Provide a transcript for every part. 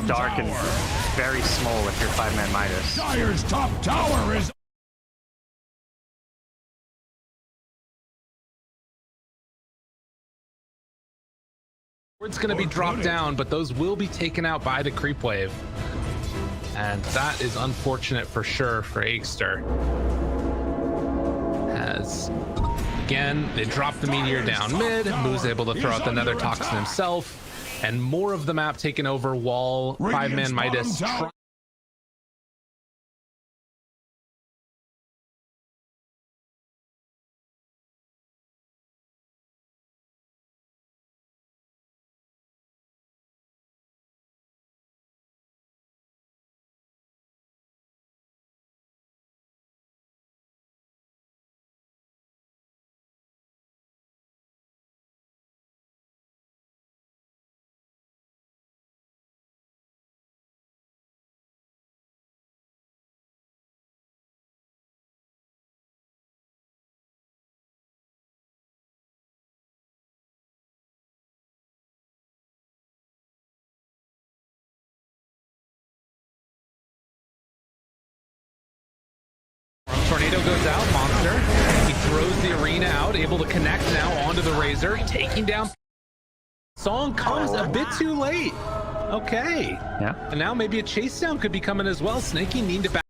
dark and very small if you're 5-man Midas. Dire's top tower is... It's going to be dropped down, but those will be taken out by the creep wave. And that is unfortunate for sure for Aegster. As, again, they drop the meteor down mid. Moo's able to throw out the Nether Toxin himself. And more of the map taken over while 5-man Midas Tornado goes out, Monster. He throws the arena out, able to connect now onto the Razor, taking down. Song comes a bit too late. Okay. Yeah. And now maybe a chase down could be coming as well. Snaky need to back.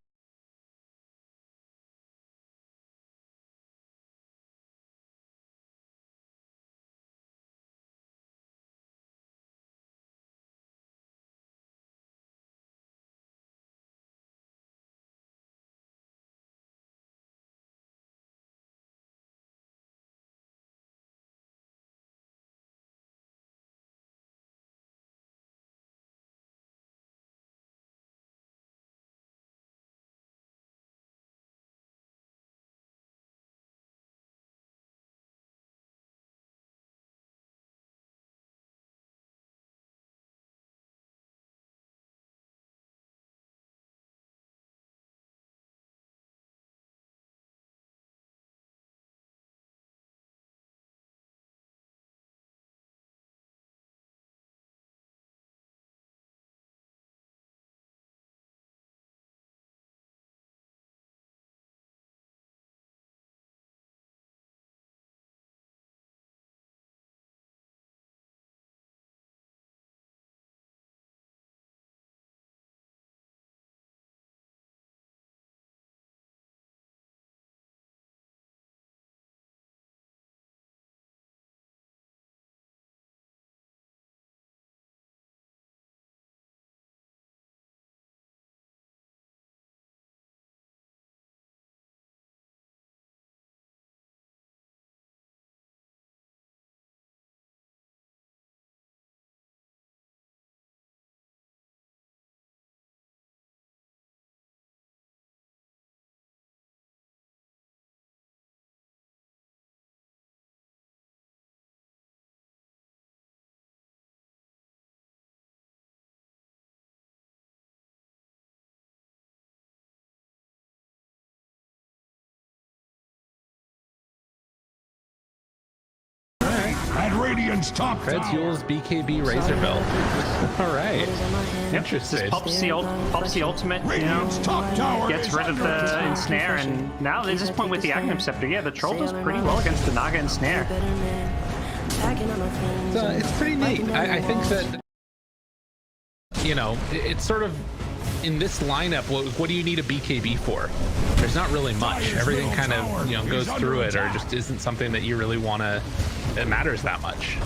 At Radiant's top Fred tower. Fuel's BKB Razor build. All right. Interesting. Pops the ultimate, you know, Radiant's top tower gets is rid of under the attack. ensnare, and now there's this point with the Aghanim Scepter. Yeah, the troll does pretty well against the Naga ensnare. It's pretty neat. I think that, you know, it's sort of in this lineup, what do you need a BKB for? There's not really much. Everything kind of, you know, goes through it, or just isn't something that you really want to, it matters that much.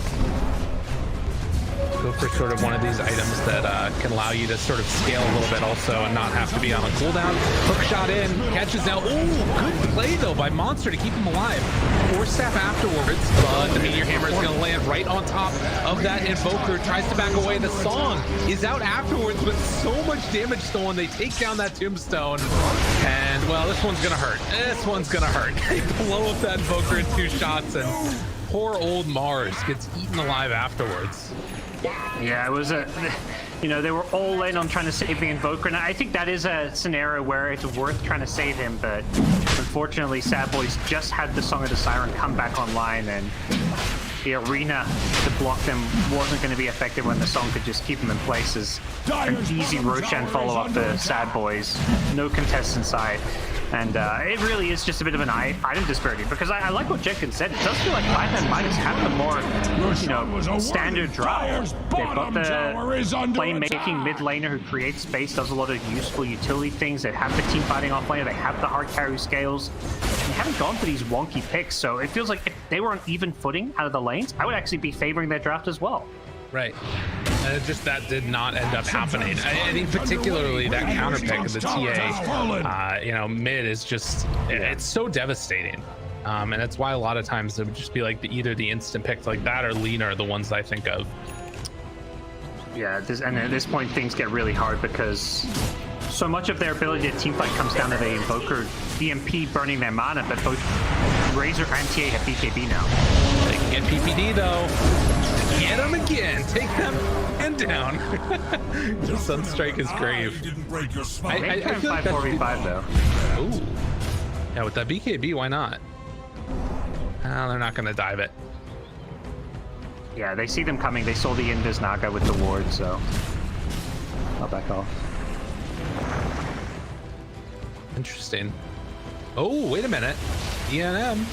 Go for sort of one of these items that can allow you to sort of scale a little bit also and not have to be on a cooldown. Hook shot in, catches now. Oh, good play though by Monster to keep him alive. Force Staff afterwards, but the Meteor Hammer is going to land right on top of that Invoker. Tries to back away. The Song is out afterwards with so much damage stolen. They take down that Tombstone, and well, this one's going to hurt. This one's going to hurt. They blow up that Invoker in 2 shots, and poor old Mars gets eaten alive afterwards. Yeah, it was a, you know, they were all in on trying to save the Invoker, and I think that is a scenario where it's worth trying to save him, but unfortunately Sadboys just had the Song of the Siren come back online, and the arena to block them wasn't going to be effective when the song could just keep them in place as an easy Roshan follow-up for Sadboys. No contest inside. And it really is just a bit of an item disparity, because I like what Jenkins said. It does feel like 5M might have the more, standard draft. They've got the playmaking mid laner who creates space, does a lot of useful utility things. They have the team fighting off laner. They have the hard carry scales. They haven't gone for these wonky picks, so it feels like if they were on even footing out of the lanes, I would actually be favoring their draft as well. Right. And that did not end up happening. I think particularly that counter pick of the TA, mid is just, it's so devastating. And that's why a lot of times it would just be like either the instant picks like that or Lena are the ones I think of. Yeah, and at this point things get really hard because so much of their ability to teamfight comes down to the Invoker EMP burning their mana, but both Razor and TA have BKB now. They can get PPD though. Get him again. Take them and down. Sunstrike is grave. I feel like 4v5 though. Ooh. Yeah, with that BKB, why not? They're not going to dive it. Yeah, they see them coming. They saw the Invis Naga with the ward, so I'll back off. Interesting. Oh, wait a minute. ENM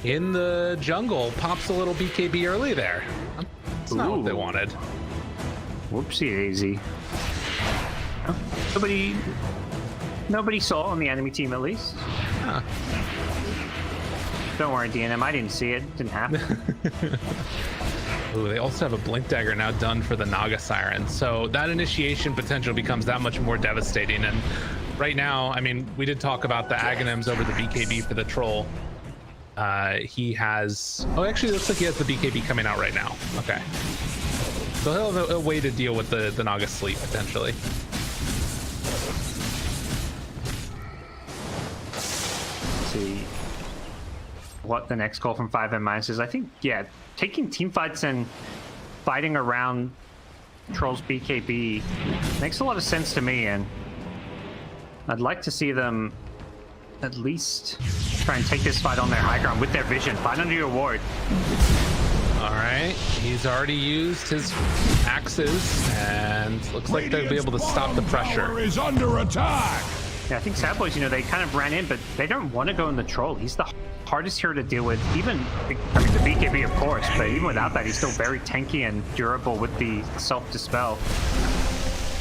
in the jungle pops a little BKB early there. That's not what they wanted. Whoopsie daisy. Oh, nobody saw on the enemy team at least. Huh. Don't worry, DNM. I didn't see it. Didn't happen. Ooh, they also have a Blink Dagger now done for the Naga Siren. So that initiation potential becomes that much more devastating. And right now, I mean, we did talk about the Aghanims over the BKB for the Troll. He has... Oh, actually, it looks like he has the BKB coming out right now. Okay. So he'll have a way to deal with the Naga Sleep, potentially. Let's see what the next call from 5M- is. I think, yeah, taking team fights and fighting around Troll's BKB makes a lot of sense to me, and I'd like to see them at least try and take this fight on their high ground with their vision. Fight under your ward. All right, he's already used his axes, and looks like they'll be able to stop the pressure. Is under attack. Yeah, I think Sadboys, they kind of ran in, but they don't want to go in the Troll. He's the hardest hero to deal with. Even, the BKB, of course, but even without that, he's still very tanky and durable with the self-dispel.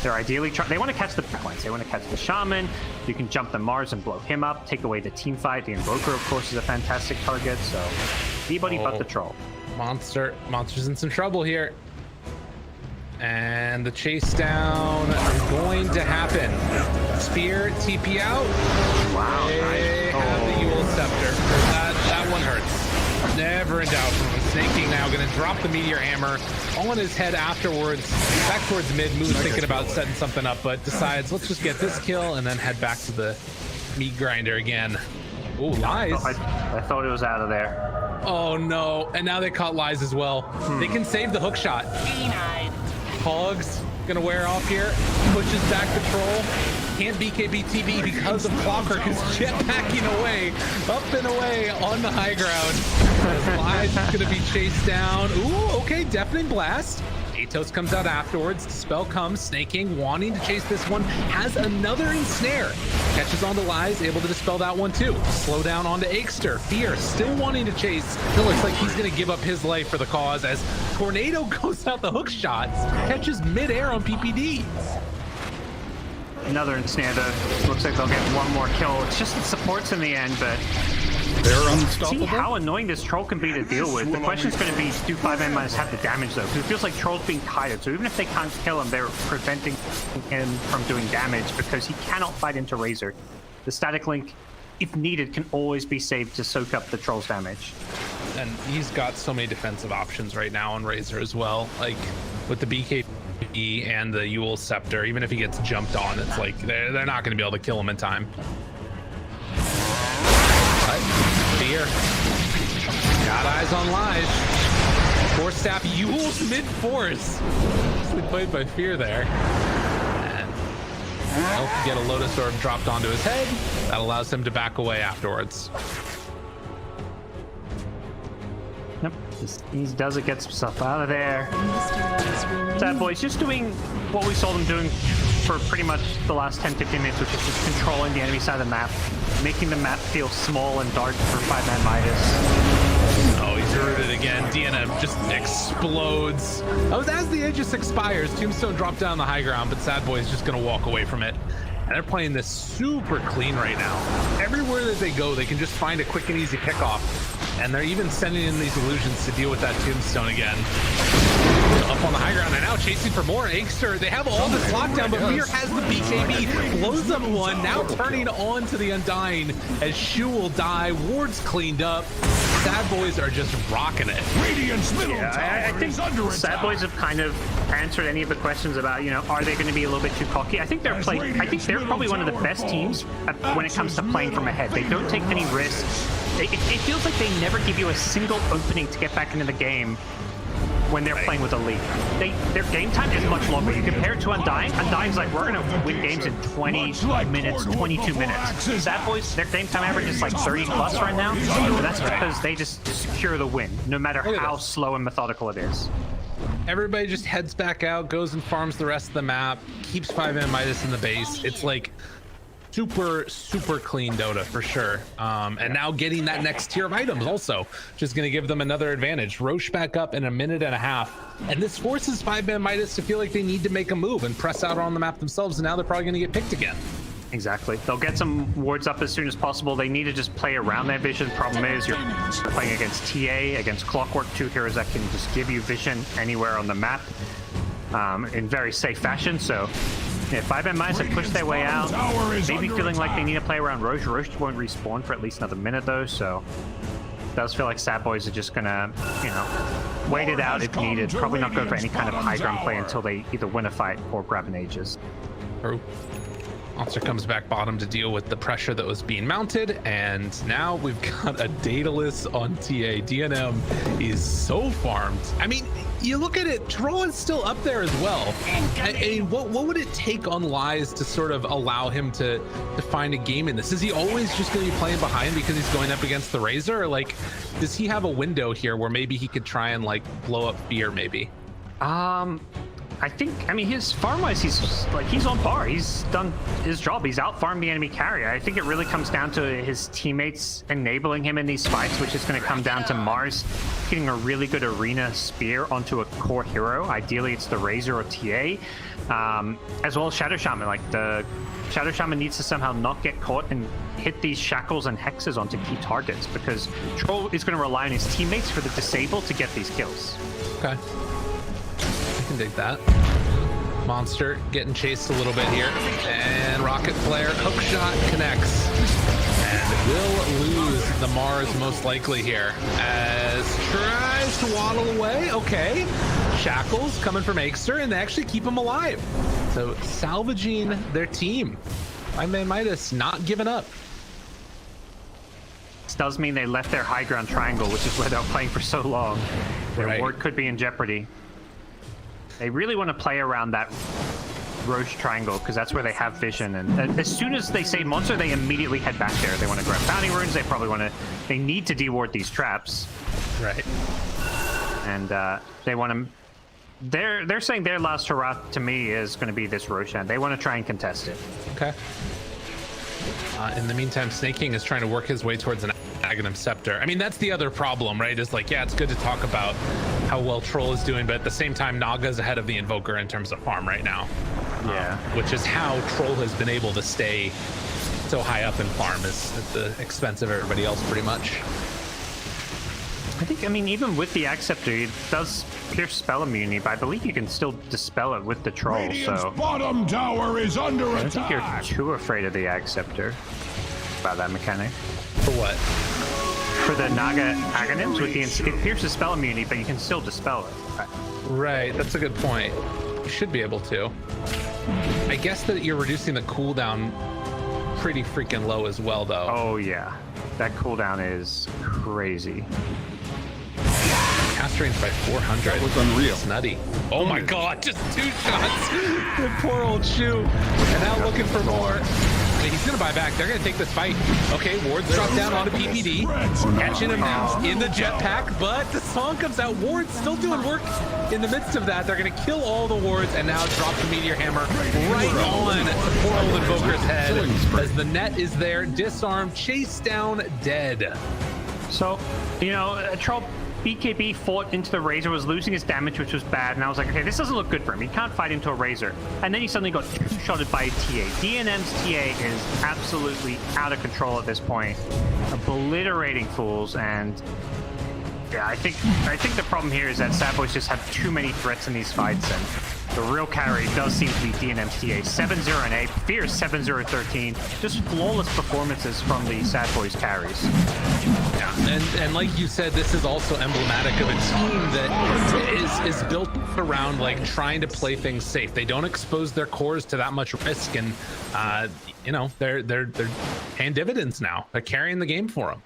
They're ideally they want to catch the backliners. They want to catch the Shaman. You can jump the Mars and blow him up, take away the team fight. The Invoker, of course, is a fantastic target, so anybody but the Troll. Monster's in some trouble here. And the chase down is going to happen. Spear, TP out. Wow, they have the Yule Scepter. That one hurts. Never in doubt. Snaking now, going to drop the Meteor Hammer on his head afterwards. Back towards mid, Moose thinking about setting something up, but decides, let's just get this kill and then head back to the meat grinder again. Oh, Lies. I thought it was out of there. Oh no, and now they caught Lies as well. They can save the hook shot. Hogs gonna wear off here, pushes back the Troll. Can't BKB TV because of Clockwork, who's jetpacking away, up and away on the high ground. Lies is gonna be chased down. Ooh, okay, Deafening Blast. Atos comes out afterwards. The spell comes. Snaking, wanting to chase this one, has another ensnare. Catches onto Lies, able to dispel that one too. Slow down onto Aikster. Fear, still wanting to chase. It looks like he's going to give up his life for the cause as Tornado goes out the hook shots, catches midair on PPD. Another ensnare though. Looks like they'll get one more kill. It's just the supports in the end, but they're unstoppable. See how annoying this Troll can be to deal with. The question's going to be, do 5M- have the damage though? Because it feels like Troll's being kited, so even if they can't kill him, they're preventing him from doing damage because he cannot fight into Razor. The static link, if needed, can always be saved to soak up the Troll's damage. And he's got so many defensive options right now on Razor as well. Like with the BKB and the Yule Scepter, even if he gets jumped on, it's like they're not going to be able to kill him in time. Fear. Got eyes on Lies. Force Staff Yule's mid-force. Nicely played by Fear there. And he'll get a Lotus Orb dropped onto his head. That allows him to back away afterwards. Yep, he does it, gets himself out of there. Sadboys just doing what we saw them doing for pretty much the last 10-15 minutes, which is just controlling the enemy side of the map, making the map feel small and dark for 5-man Midas. Oh, he's rooted again. DNM just explodes. As the Aegis expires, Tombstone dropped down the high ground, but Sadboy is just going to walk away from it. And they're playing this super clean right now. Everywhere that they go, they can just find a quick and easy pickoff. And they're even sending in these illusions to deal with that Tombstone again. Up on the high ground and now chasing for more. Aegster, they have all this lockdown, but Fear has the BKB, blows up one, now turning on to the Undying as Shu will die. Ward's cleaned up. Sadboys are just rocking it. Radiant's middle I think Sadboys have kind of answered any of the questions about, are they going to be a little bit too cocky? I think they're probably one of the best teams when it comes to playing from ahead. They don't take any risks. It feels like they never give you a single opening to get back into the game when they're playing with a lead. Their game time is much longer. You compare it to Undying. Undying's like, we're going to win games in 20 minutes, 22 minutes. Sadboys, their game time average is like 30 plus right now. But that's because they just secure the win, no matter how slow and methodical it is. Everybody just heads back out, goes and farms the rest of the map, keeps 5-man Midas in the base. It's like super clean Dota for sure. And now getting that next tier of items also, just going to give them another advantage. Roche back up in a minute and a half, and this forces 5-man Midas to feel like they need to make a move and press out on the map themselves, and now they're probably going to get picked again. Exactly. They'll get some wards up as soon as possible. They need to just play around their vision. Problem is, you're playing against TA, against Clockwork, two heroes that can just give you vision anywhere on the map in very safe fashion. So if 5-man Midas have pushed their way out, maybe feeling like they need to play around Roche. Roche won't respawn for at least another minute though, so it does feel like Sadboys are just gonna, wait it out if needed. Probably not go for any kind of high ground play until they either win a fight or grab an Aegis. True. Monster comes back bottom to deal with the pressure that was being mounted, and now we've got a Daedalus on TA. DNM is so farmed. I mean, you look at it, Troll is still up there as well. I mean, what would it take on Lies to sort of allow him to find a game in this? Is he always just going to be playing behind because he's going up against the Razor? Or like, does he have a window here where maybe he could try and like blow up Fear maybe? I mean, his farm-wise, he's on par. He's done his job. He's out-farmed the enemy carrier. I think it really comes down to his teammates enabling him in these fights, which is going to come down to Mars getting a really good arena spear onto a core hero. Ideally, it's the Razor or TA, as well as Shadow Shaman. Like, the Shadow Shaman needs to somehow not get caught and hit these shackles and hexes onto key targets, because Troll is going to rely on his teammates for the disable to get these kills. Okay. I can dig that. Monster getting chased a little bit here, and Rocket Flare hook shot connects, and will lose the Mars most likely here as tries to waddle away. Okay, shackles coming from Aegster, and they actually keep him alive, so salvaging their team. 5-man Midas not giving up. This does mean they left their high ground triangle, which is where they're playing for so long. Their ward could be in jeopardy. They really want to play around that Roche triangle because that's where they have vision, and as soon as they say monster, they immediately head back there. They want to grab bounty runes. They probably want to. They need to deward these traps. Right. And they want to. They're saying their last hurrah to me is going to be this Roshan. They want to try and contest it. Okay. In the meantime, Snake King is trying to work his way towards an Aghanim Scepter. I mean, that's the other problem, right? Is like, yeah, it's good to talk about how well Troll is doing, but at the same time, Naga's ahead of the Invoker in terms of farm right now. Yeah. Which is how Troll has been able to stay so high up in farm, is at the expense of everybody else, pretty much. I mean, even with the Acceptor, it does pierce spell immunity, but I believe you can still dispel it with the Troll, Radiant's so bottom tower is under I don't think you're attack. too afraid of the Acceptor about that mechanic. For what? For the Naga Aghanims, with the it pierces spell immunity, but you can still dispel it. Right, that's a good point. You should be able to. I guess that you're reducing the cooldown pretty freaking low as well, though. Oh yeah, that cooldown is crazy. Cast range by 400. That was unreal. It's nutty. Oh my god, just 2 shots. The poor old Shu. And now looking for more. he's gonna buy back. They're gonna take this fight. Okay, Ward's dropped down onto PPD, catching him now in the jetpack, but the song comes out. Ward's still doing work in the midst of that. They're gonna kill all the wards and now drop the meteor hammer right on poor old Invoker's head as the net is there, disarmed, chased down, dead. So, you know, Troll BKB fought into the Razor, was losing his damage, which was bad, and I was like, okay, this doesn't look good for him. He can't fight into a Razor. And then he suddenly got two-shotted by a TA. DNM's TA is absolutely out of control at this point, obliterating fools, and yeah, I think the problem here is that Sadboys just have too many threats in these fights, and the real carry does seem to be DNM's TA. 7-0 and 8, Fear 7-0-13. Just flawless performances from the Sadboys carries. Yeah, and like you said, this is also emblematic of a team that is built around like trying to play things safe. They don't expose their cores to that much risk, and you know, they're paying dividends now. They're carrying the game for them.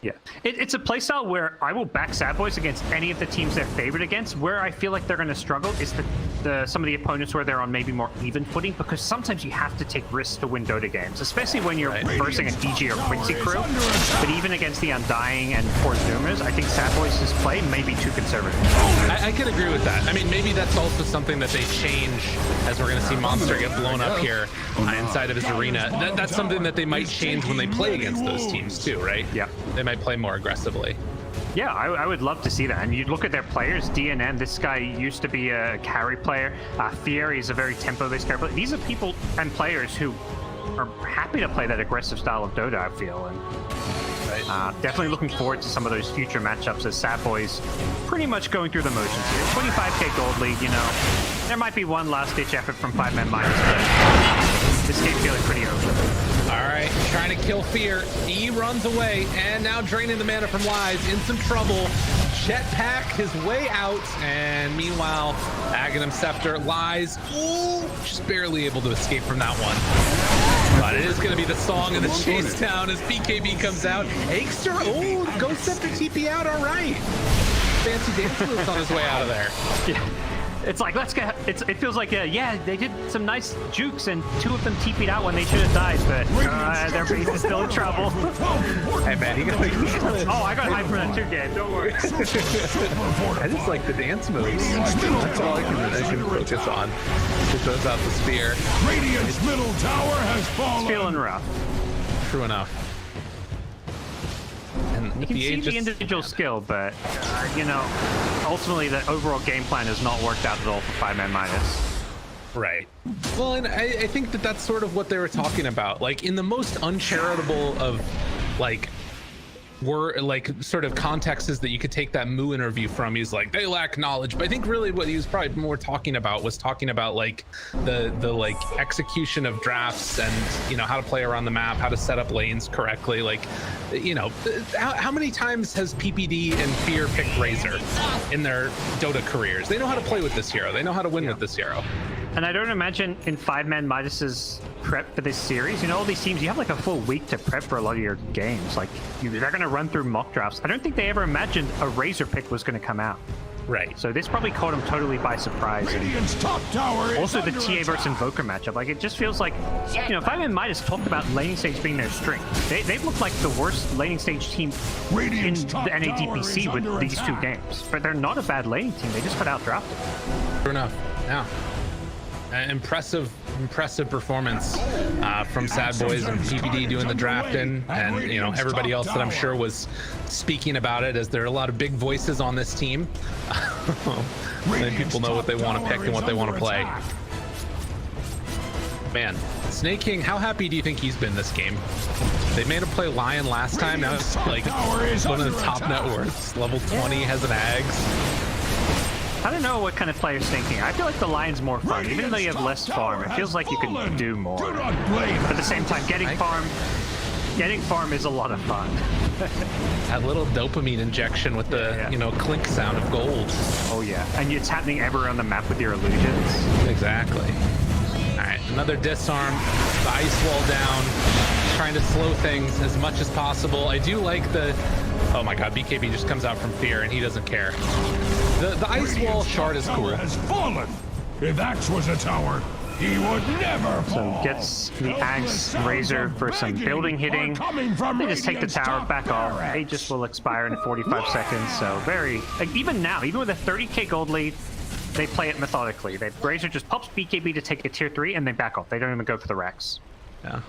Yeah, it's a playstyle where I will back Sadboys against any of the teams they're favored against. Where I feel like they're going to struggle is some of the opponents where they're on maybe more even footing, because sometimes you have to take risks to win Dota games, especially when you're versing an EG or Quicy Qrew. But even against the Undying and Poor Zoomers, I think Sadboys' play may be too conservative. I can agree with that. I mean, maybe that's also something that they change as we're going to see Monster get blown up here inside of his arena. That's something that they might change when they play against those teams too, right? Yeah. They might play more aggressively. Yeah, I would love to see that. And you look at their players, DNM, this guy used to be a carry player. Fieri is a very tempo-based carry player. These are people and players who are happy to play that aggressive style of Dota, I feel. And definitely looking forward to some of those future matchups as Sadboys pretty much going through the motions here. 25k gold lead, you know. There might be one last-ditch effort from 5-man minus, but this game feeling pretty over. All right, trying to kill Fear. He runs away, and now draining the mana from Lies, in some trouble. Jetpack his way out, and meanwhile, Aghanim Scepter, Lies, ooh, just barely able to escape from that one. But it is going to be the song of the chase down as BKB comes out. Aegster, oh, Ghost Scepter TP out, all right. Fancy dance moves on his way out of there. Yeah. It's like, let's get, it feels like, yeah, they did some nice jukes and two of them TP'd out when they should have died, but their base is still in trouble. Hey man, he got oh, I got hyped for that too, Gabe, don't worry. I just like the dance moves. That's all I can focus on. He throws out the spear. Radiant's middle tower has fallen. It's feeling rough. True enough. And You can see the individual skill, but, you know, ultimately the overall game plan has not worked out at all for 5-man minus. Right. Well, and I think that that's sort of what they were talking about. Like, in the most uncharitable of, like, sort of contexts that you could take that Moo interview from. He's like, they lack knowledge. But I think really what he was probably more talking about was like the like execution of drafts and, you know, how to play around the map, how to set up lanes correctly. Like, you know, how many times has PPD and Fear picked Razor in their Dota careers? They know how to play with this hero. They know how to win with this hero. And I don't imagine in 5-man Midas's prep for this series, you know, all these teams, you have like a full week to prep for a lot of your games. Like, they're going to run through mock drafts. I don't think they ever imagined a Razor pick was going to come out. Right. So this probably caught them totally by surprise. Top tower also, the TA versus Invoker matchup. Like, it just feels like, you know, 5-man Midas talked about laning stage being their strength. They've looked like the worst laning stage team in the NA DPC with these two games. But they're not a bad laning team. They just got outdrafted. True enough. Yeah. Impressive performance from Sadboys and PPD doing the drafting, and you know, everybody else that I'm sure was speaking about it, as there are a lot of big voices on this team. And people know what they want to pick and what they want to play. Man, Snake King, how happy do you think he's been this game? They made him play Lion last time. Now it's like one of the top net worths. Level 20, has an Ags. I don't know what kind of player's thinking. I feel like the Lion's more fun. Even though you have less farm, it feels like you can do more. But at the same time, getting farm is a lot of fun. That little dopamine injection with the, you know, clink sound of gold. Oh yeah, and it's happening everywhere on the map with your illusions. Exactly. All right, another disarm, the ice wall down, trying to slow things as much as possible. I do like the, oh my god, BKB just comes out from Fear and he doesn't care. The ice wall shard is cool. Has fallen. If Axe was a tower, He would never So fall. gets the Axe Razor for some building hitting. They just take the tower back off. Aegis will expire in 45 seconds. So very, like, even now, even with a 30k gold lead, they play it methodically. Razor just pops BKB to take a tier 3 and they back off. They don't even go for the Rex. Yeah.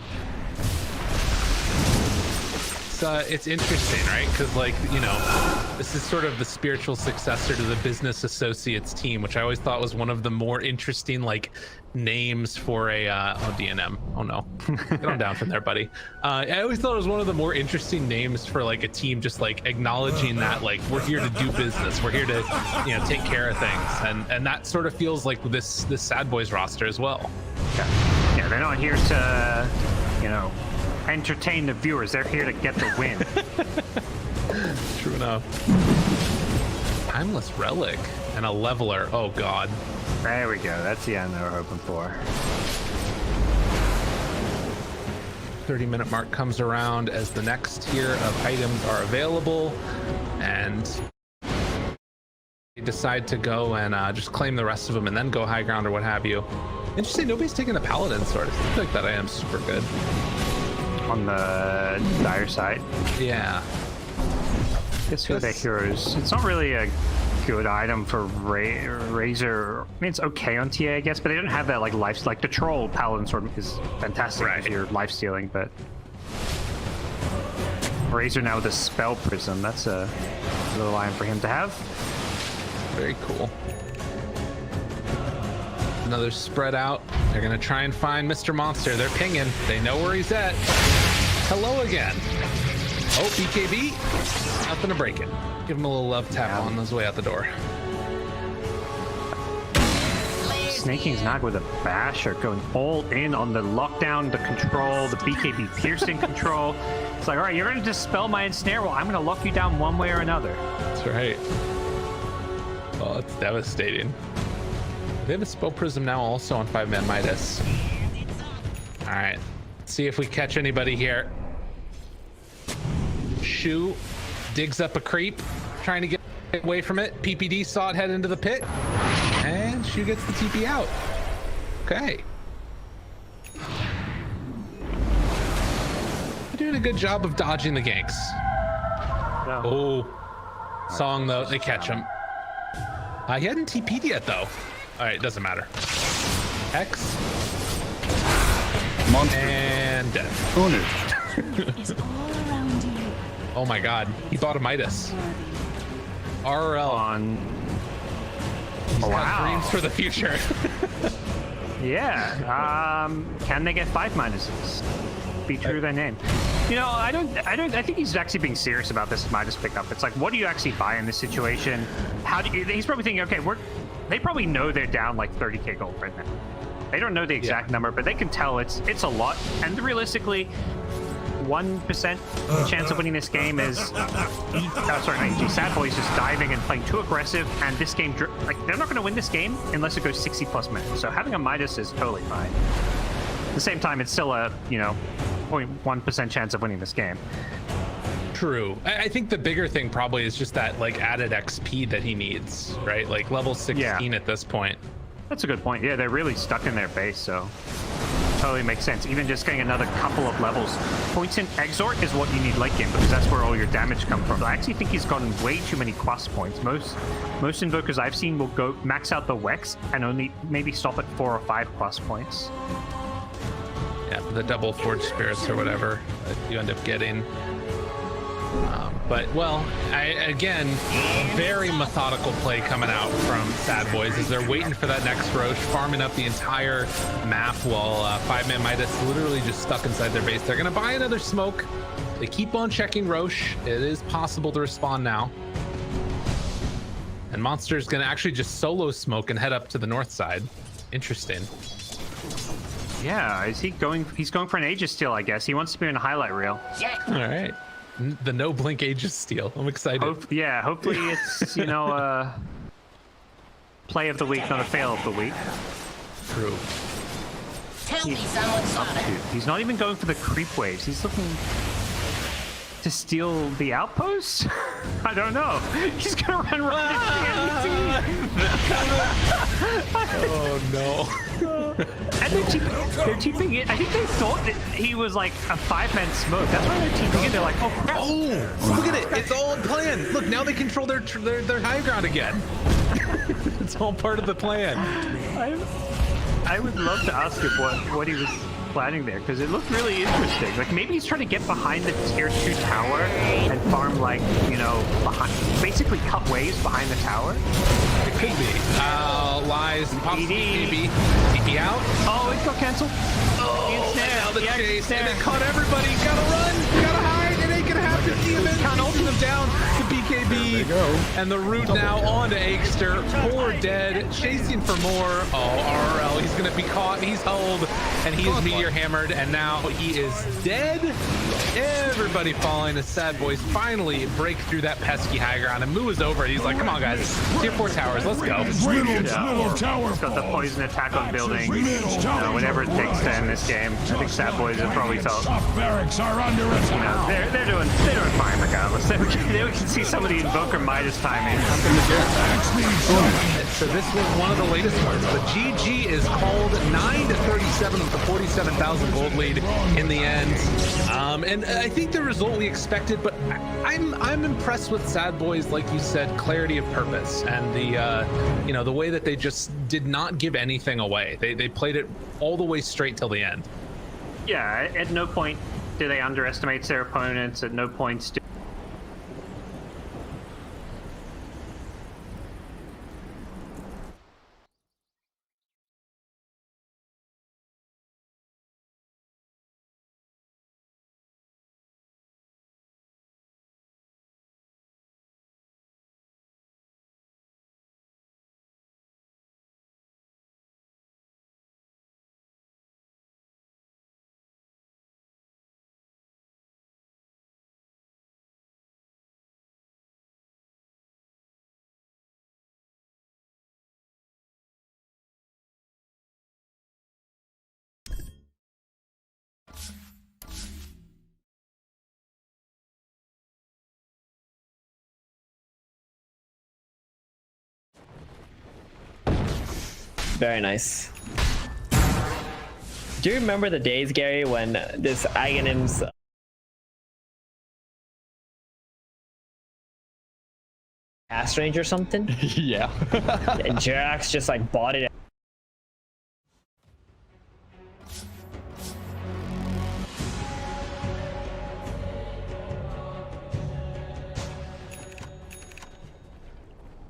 It's interesting, right? Because, like, you know, this is sort of the spiritual successor to the Business Associates team, which I always thought was one of the more interesting, like, names for a oh, DNM. Oh no, get on down from there, buddy. I always thought it was one of the more interesting names for, like, a team, just like acknowledging that, like, we're here to do business, we're here to, you know, take care of things, and that sort of feels like this Sadboys roster as well. Yeah, they're not here to, you know, entertain the viewers. They're here to get the win. True enough. Timeless Relic and a Leveler. Oh god. There we go. That's the end they were hoping for. 30-minute mark comes around as the next tier of items are available, and they decide to go and just claim the rest of them and then go high ground or what have you. Interesting, nobody's taking the Paladin sword. I feel like that item's super good. On the dire side. Yeah. Guess who are their heroes? It's not really a good item for Razor. I mean, it's okay on TA, I guess, but they don't have that, like, life. Like, the Troll Paladin sword is fantastic if you're life stealing, but Razor now with a Spell Prism. That's a little item for him to have. Very cool. Another spread out. They're gonna try and find Mr. Monster. They're pinging. They know where he's at. Hello again. Oh, BKB. Nothing to break it. Give him a little love tap on his way out the door. Snaking Snag with a Basher, going all in on the lockdown, the control, the BKB piercing control. It's like, all right, you're going to dispel my ensnare. Well, I'm going to lock you down one way or another. That's right. Oh, it's devastating. They have a Spell Prism now also on 5-man Midas. All right, see if we catch anybody here. Shu digs up a creep, trying to get away from it. PPD saw it head into the pit, and Shu gets the TP out. Okay. They're doing a good job of dodging the ganks. No. Oh, Song though, they catch him. He hadn't TP'd yet though. All right, doesn't matter. X. Monster. And dead. Owner. Oh my god, he bought a Midas. RL. On. He's Oh, got wow. dreams for the future. Yeah. Can they get 5 minuses? Be true to their name. You know, I think he's actually being serious about this Midas pickup. It's like, what do you actually buy in this situation? How do you, he's probably thinking, okay, they probably know they're down like 30k gold right now. They don't know the exact number, but they can tell it's a lot. And realistically, 1% chance of winning this game is Sadboys just diving and playing too aggressive, and this game, like, they're not going to win this game unless it goes 60 plus minutes. So having a Midas is totally fine. At the same time, it's still a 0.1% chance of winning this game. True. I think the bigger thing probably is just that, like, added XP that he needs, right? Like level 16 at this point. That's a good point. Yeah, they're really stuck in their base, so totally makes sense. Even just getting another couple of levels. Points in Exort is what you need late game, because that's where all your damage comes from. I actually think he's gotten way too many quest points. Most invokers I've seen will go max out the Wex and only maybe stop at 4 or 5 quest points. Yeah, the double Forged Spirits or whatever that you end up getting. But, well, again, very methodical play coming out from Sadboys as they're waiting for that next Roche, farming up the entire map while 5-man Midas literally just stuck inside their base. They're going to buy another smoke. They keep on checking Roche. It is possible to respawn now. And Monster's going to actually just solo smoke and head up to the north side. Interesting. Yeah, is he going? He's going for an Aegis steal, I guess. He wants to be in a highlight reel. All right. The no blink Aegis steal. I'm excited. Hopefully it's, play of the week, not a fail of the week. True. He's not even going for the creep waves. He's looking to steal the outpost? I don't know. He's gonna run right into the Oh no. And they're teeping it. I think they thought that he was like a 5-man smoke. That's why they're teeping it. They're like, oh crap. Oh, look at it. It's all planned. Look, now they control their high ground again. It's all part of the plan. I would love to ask him what he was planning there, because it looked really interesting. Like maybe he's trying to get behind the tier 2 tower and farm, like, you know, basically cut waves behind the tower. It could be. Lies, possibly BB. TP out. Oh, it got cancelled. Oh, and now the chase. And they caught everybody. Gotta run. Gotta hide. It ain't gonna happen. Even can't hold them down to BKB. There you go. And the route now on to Aikster. Poor dead. Chasing for more. Oh, RL. He's gonna be caught. He's held. And he is meteor hammered. And now he is dead. Everybody falling as Sadboys finally break through that pesky high ground. And Moo is over it. He's like, come on, guys. Tier 4 towers. Let's go. Middle tower It's got the falls. poison attack on building. Middle tower Whatever it takes to end this game. I think Sadboys have probably felt. Top barracks are under attack. They're doing fine regardless. They can see some of the Invoker Midas timing. So this was one of the latest ones, but GG is called 9-37 with the 47,000 gold lead in the end. And I think the result we expected, but I'm impressed with Sadboys, like you said, clarity of purpose and the you know, the way that they just did not give anything away. They played it all the way straight till the end. Yeah, at no point do they underestimate their opponents. At no point do. Very nice. Do you remember the days, Gary, when this Aghanim's cast range or something? Yeah. And Jirax just like bought it.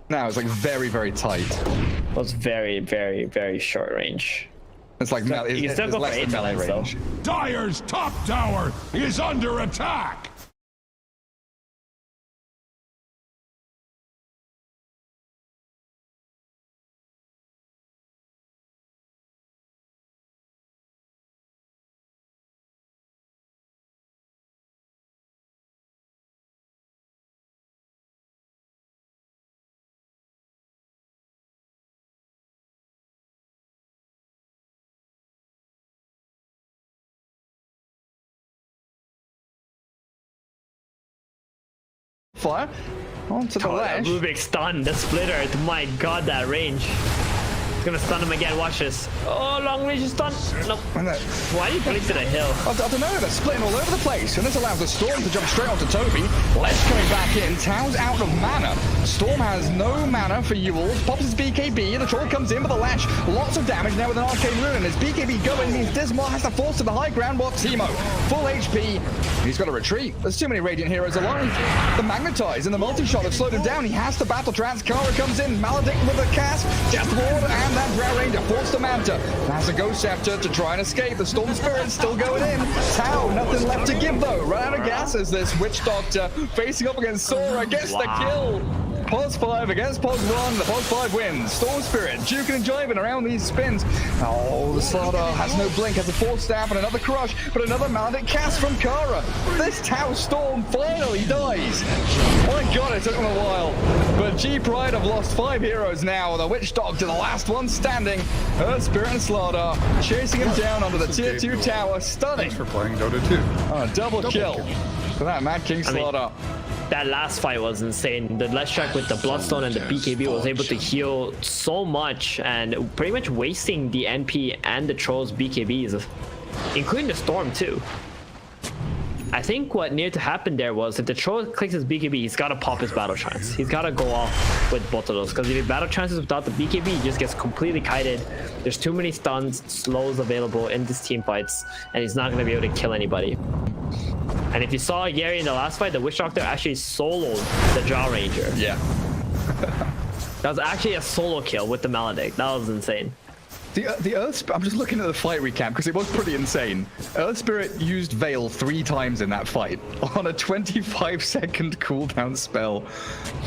No, it's like very, very tight. It was very, very, very short range. It's like So you can still go for less than 8 melee minutes, though. range. Dire's top tower is under attack. Fire onto the ledge. Rubik stun, the splitter. My god, that range. It's gonna stun him again, watch this. Oh, long range stun. Nope. And Why are you putting to the hill? I don't know, they're splitting all over the place, and this allows the Storm to jump straight onto Toby. Ledge coming back in, Tau's out of mana. Storm has no mana for Yules, pops his BKB, the Troll comes in with a Latch. Lots of damage now with an Arcane Rune, and his BKB going means Dismal has to force to the high ground while Teemo, full HP. He's got to retreat. There's too many Radiant heroes alive. The Magnetize and the multi-shot have slowed him down. He has to battle trance. Kara comes in, Maledict with a cast, Death Ward, and that Drow Ranger forced the Manta. Has a Ghost Scepter to try and escape. The Storm Spirit's still going in. Tau, nothing left to give though. Run out of gas as this Witch Doctor facing up against Sora gets the kill. Pos 5 against Pos 1. The Pos 5 wins. Storm Spirit, Duke and enjoyment around these spins. Oh, the Slaughter has no blink, has a Force Staff and another Crush, but another Maledict cast from Kara. This Tau Storm finally dies. My god, it took them a while. But G-Pride have lost 5 heroes now. The Witch Doctor, the last one standing. Earth Spirit and Slaughter chasing him down under the tier 2 tower. Stunning. Thanks for playing Dota 2. Oh, Double kill for that Mad King Slaughter. that last fight was insane. The Leshrac with the Bloodstone and the BKB was able to heal so much and pretty much wasting the NP and the Troll's BKBs, including the Storm too. I think what needed to happen there was if the Troll clicks his BKB, he's got to pop his Battle Trance. He's got to go off with both of those, because if he Battle Trances without the BKB, he just gets completely kited. There's too many stuns, slows available in these team fights, and he's not going to be able to kill anybody. And if you saw Gary in the last fight, the Witch Doctor actually soloed the Jaw Ranger. Yeah. That was actually a solo kill with the Maledict. That was insane. The Earth I'm just looking at the fight recap because it was pretty insane. Earth Spirit used Veil 3 times in that fight on a 25-second cooldown spell.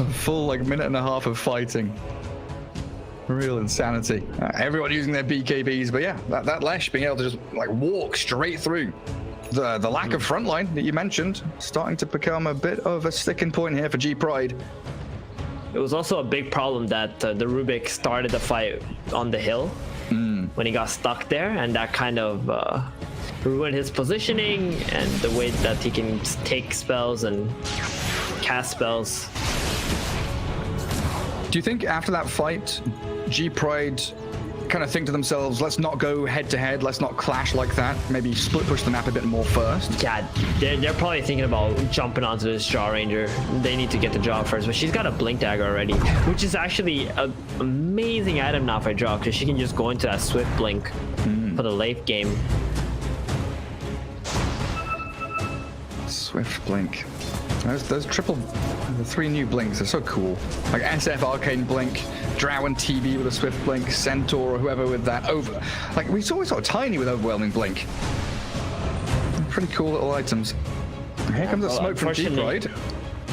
A full like minute and a half of fighting. Real insanity. Everyone using their BKBs, but yeah, that Lesh being able to just like walk straight through. The lack of frontline that you mentioned starting to become a bit of a sticking point here for G Pride. It was also a big problem that the Rubik started the fight on the hill when he got stuck there, and that kind of ruined his positioning and the way that he can take spells and cast spells. Do you think after that fight, G Pride kind of think to themselves, let's not go head to head, let's not clash like that, maybe split push the map a bit more first? Yeah, they're probably thinking about jumping onto this Jaw Ranger. They need to get the Jaw first, but she's got a Blink Dagger already, which is actually an amazing item now for Jaw, because she can just go into that Swift Blink for the late game. Swift Blink. Those the 3 new blinks are so cool. Like SF Arcane Blink, Drow and TB with a Swift Blink, Centaur or whoever with that over. Like we saw sort of Tiny with Overwhelming Blink. Pretty cool little items. Here comes a smoke from G Pride.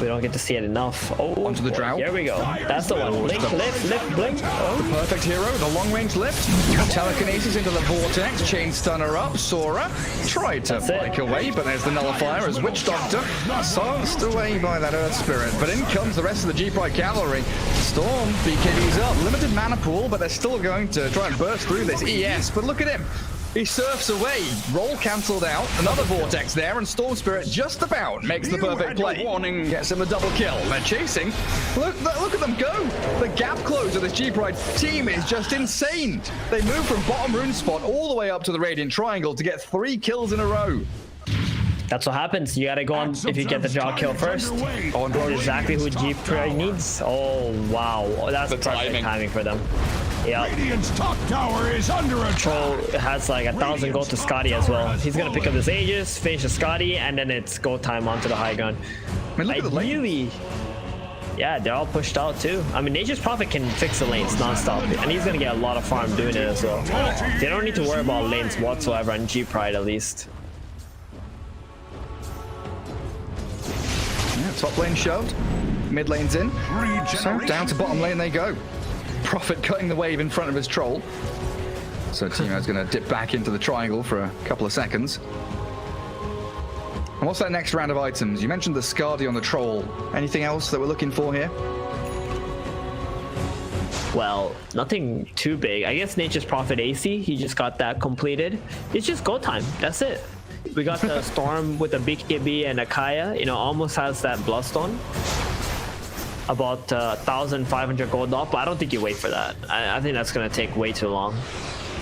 We don't get to see it enough. Oh, onto the Drow. Here we go. That's the one. Blink, lift, blink. Oh. The perfect hero, the long range lift. Telekinesis into the vortex. Chain stunner up. Sora tried to break away, but there's the nullifier as Witch Doctor silenced away by that Earth Spirit. But in comes the rest of the G Pride cavalry. Storm, BKB's up. Limited mana pool, but they're still going to try and burst through this ES. But look at him. He surfs away, roll cancelled out, another vortex there, and Storm Spirit just about makes the perfect play. Warning, gets him a double kill. They're chasing. Look at them go. The gap close of this G Pride team is just insane. They move from bottom rune spot all the way up to the Radiant Triangle to get 3 kills in a row. That's what happens. You gotta go on if you get the Jaw kill first. Oh, that's exactly who G Pride needs. Oh wow, that's the perfect timing for them. Yeah. Radiant's top tower is under attack. Troll has like 1,000 gold to Scotty as well. He's gonna pick up his Aegis, finish the Scotty, and then it's go time onto the high ground. I mean, look at the lane. Yeah, they're all pushed out too. I mean, Nature's Prophet can fix the lanes non-stop, and he's gonna get a lot of farm doing it as well. They don't need to worry about lanes whatsoever on G Pride at least. Yeah, top lane shoved, mid lane's in, so down to bottom lane they go. Prophet cutting the wave in front of his troll. So Teemo's going to dip back into the triangle for a couple of seconds. And what's that next round of items? You mentioned the Skadi on the troll. Anything else that we're looking for here? Well, nothing too big. I guess Nature's Prophet AC, he just got that completed. It's just go time. That's it. We got the Storm with the BKB and Akaya. You know, almost has that Bloodstone. About 1,500 gold off, but I don't think you wait for that. I think that's gonna take way too long.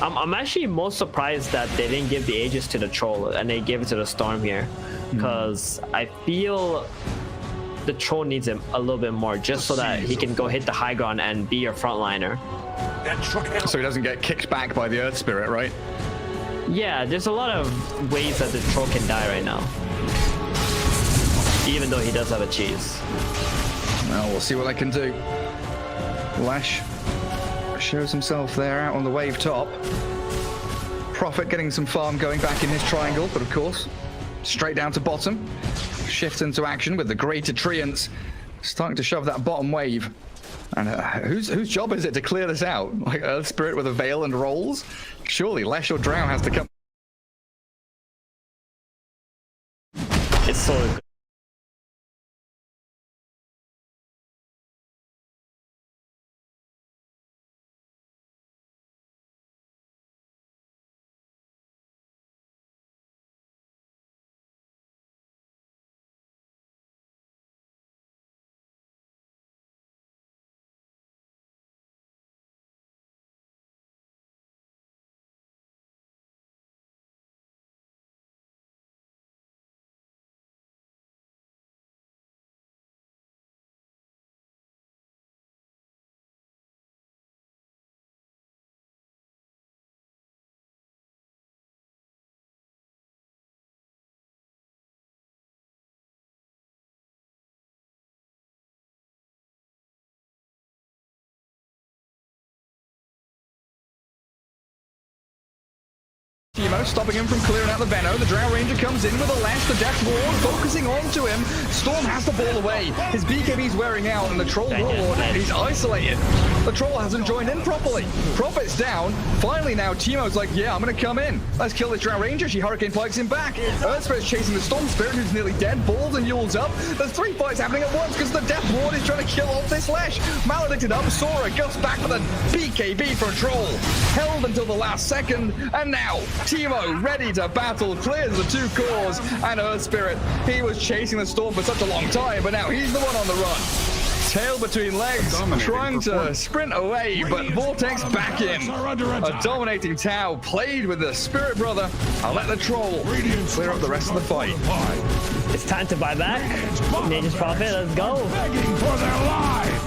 I'm actually most surprised that they didn't give the Aegis to the Troll and they gave it to the Storm here, because I feel the Troll needs him a little bit more just so that he can go hit the high ground and be your frontliner. So he doesn't get kicked back by the Earth Spirit, right? Yeah, there's a lot of ways that the Troll can die right now, even though he does have a cheese. Well, we'll see what they can do. Lash shows himself there out on the wave top. Prophet getting some farm going back in his triangle, but of course, straight down to bottom. Shifts into action with the Greater Treants starting to shove that bottom wave. And whose job is it to clear this out? Like Earth Spirit with a veil and rolls? Surely Lash or Drow has to come. It's so good. Timo stopping him from clearing out the Venom. The Drow Ranger comes in with a lash. The Death Ward focusing onto him. Storm has the ball away. His BKB's wearing out, and the Troll Warlord, he's isolated. The Troll hasn't joined in properly. Prophet's down. Finally now, Timo's like, yeah, I'm going to come in. Let's kill this Drow Ranger. She Hurricane Pikes him back. Earth Spirit's chasing the Storm Spirit, who's nearly dead. Balls and Yule's up. There's 3 fights happening at once because the Death Ward is trying to kill off this Lash. Maledicted up. Sora goes back for the BKB for a Troll. Held until the last second, and now Timo ready to battle, clears the 2 cores, and Earth Spirit. He was chasing the Storm for such a long time, but now he's the one on the run. Tail between legs, trying to sprint away, but Vortex back in. A dominating Tau played with the Spirit Brother. I'll let the Troll clear up the rest of the fight. It's time to buy back. Nature's Prophet, let's go.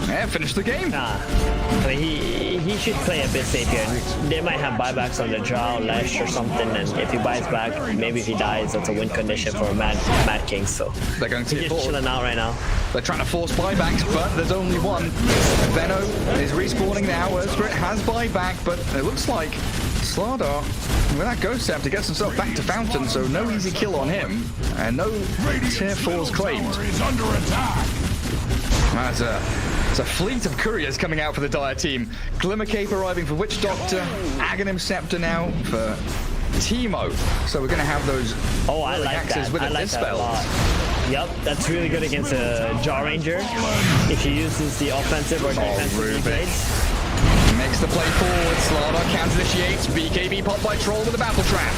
Yeah, finish the game. Nah, I mean, he should play a bit safe here. They might have buybacks on the Drow, Lash or something, and if he buys back, maybe if he dies, that's a win condition for Mad King, so they're going to he's just chilling out right now. They're trying to force buybacks, but there's only one. Venno is respawning now. Earth Spirit has buyback, but it looks like Slardar, with that Ghost Scepter, gets himself back to Fountain, so no easy kill on him, and no tier 4s claimed. There's a fleet of couriers coming out for the Dire team. Glimmer Cape arriving for Witch Doctor, Aghanim Scepter now for Timo. So we're going to have those I like that. with I like that a lot. Yep, that's really good against a Jaw Ranger. If he uses the offensive or defensive blades. Makes the play forward. Slardar counter-initiates. BKB popped by Troll with a battle trap.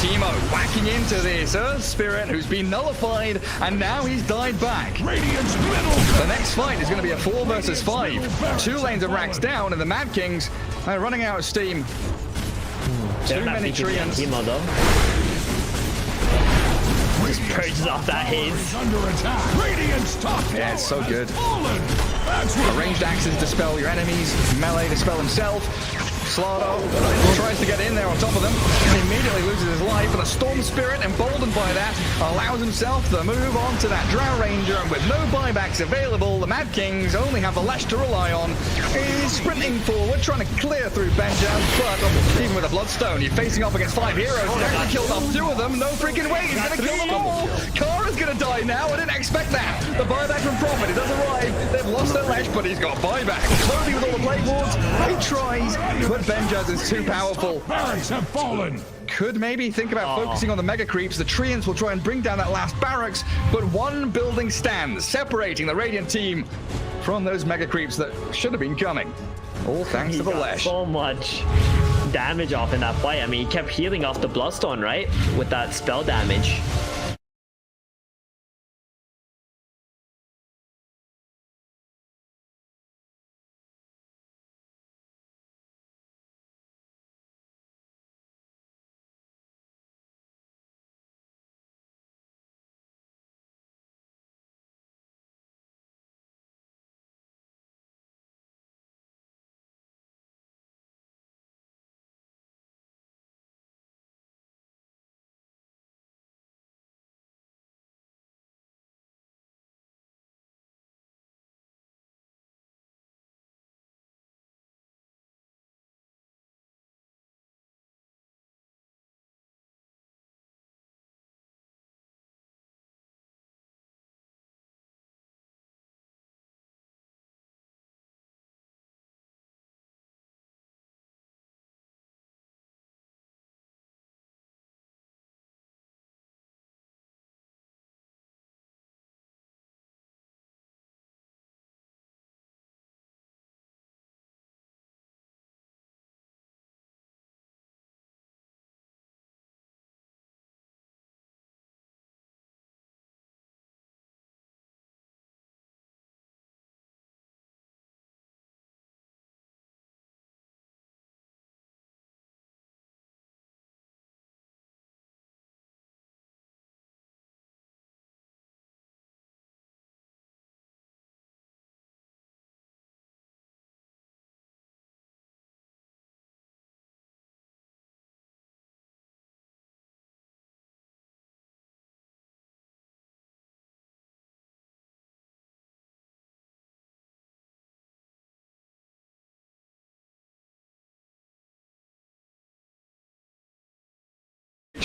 Timo whacking into this Earth Spirit, who's been nullified, and now he's died back. The next fight is going to be a 4 versus 5. 2 lanes of racks down, and the Mad Kings are running out of steam. Too many treants. Timo, though. Just purges off that haze. Yeah, it's so good. Ranged axes dispel your enemies. Melee dispel himself. Slardar tries to get in there on top of them. Immediately loses his life, and the Storm Spirit, emboldened by that, allows himself to move on to that Drow Ranger, and with no buybacks available, the Mad Kings only have the Lash to rely on. He's sprinting forward, trying to clear through Benja, but even with a Bloodstone, you're facing off against 5 heroes. He's actually killed off 2 of them. No freaking way, he's going to kill them all. Kara's going to die now. I didn't expect that. The buyback from Prophet, it does arrive. They've lost their Lash, but he's got buyback. Slowly with all the Plague Wards, he tries, but Benjaz is too powerful. Barracks have fallen. Could maybe think about focusing on the Mega Creeps. The Treants will try and bring down that last barracks, but one building stands, separating the Radiant team from those Mega Creeps that should have been coming. All thanks to the Lash. So much damage off in that fight. I mean, he kept healing off the Bloodstone, right? With that spell damage.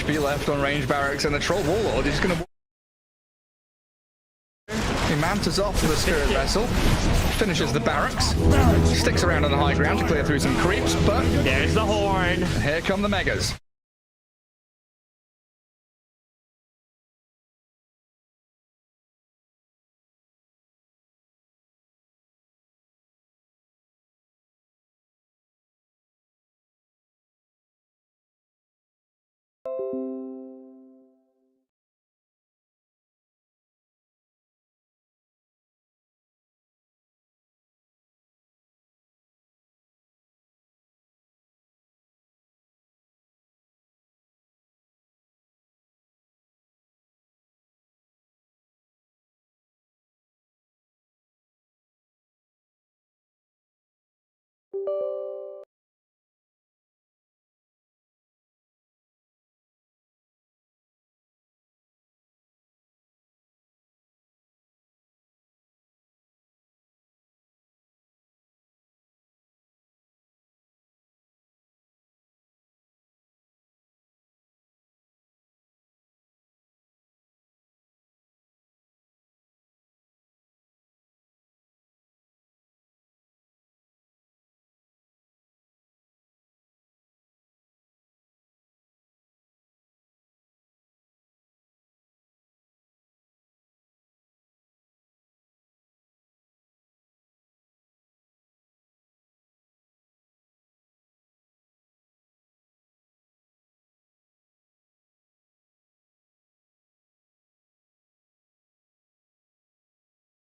HP left on range barracks, and the Troll Warlord is going to... He mantles off to the Spirit Vessel, finishes the barracks, sticks around on the high ground to clear through some creeps, but... There's the horn. Here come the Megas.